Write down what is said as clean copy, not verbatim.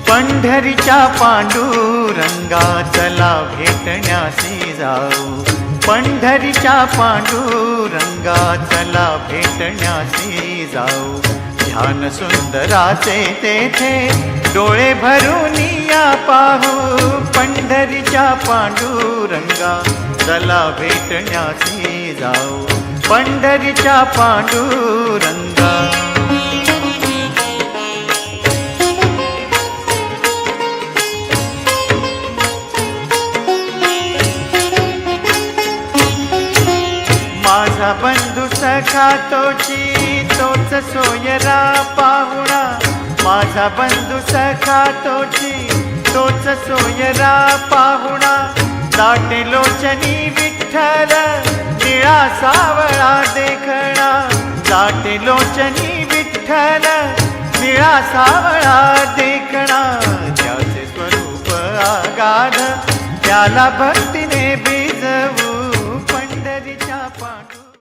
पंढरीच्या पांडुरंगा चला भेटण्यासी जाऊ, पंढरीच्या पांडुरंगा चला भेटण्यासी जाऊ। ध्यान सुंदराचे तेथे डोळे भरून या पाहू, पंढरीच्या पांडुरंगा चला भेटण्यासी जाऊ, पंढरीच्या पांडुरंगा। माझा बंधू सखा तोची तोच सोयरा पाहुणा, माझा बंधू सखा तोची तोच सोयरा पाहुणा। दाटे लोचनी विठ्ठल निळा सावळा देखणा, दाटे लोचनी विठ्ठल निळा सावळा देखणा। त्याचे स्वरूप आगाध त्याला भक्तीने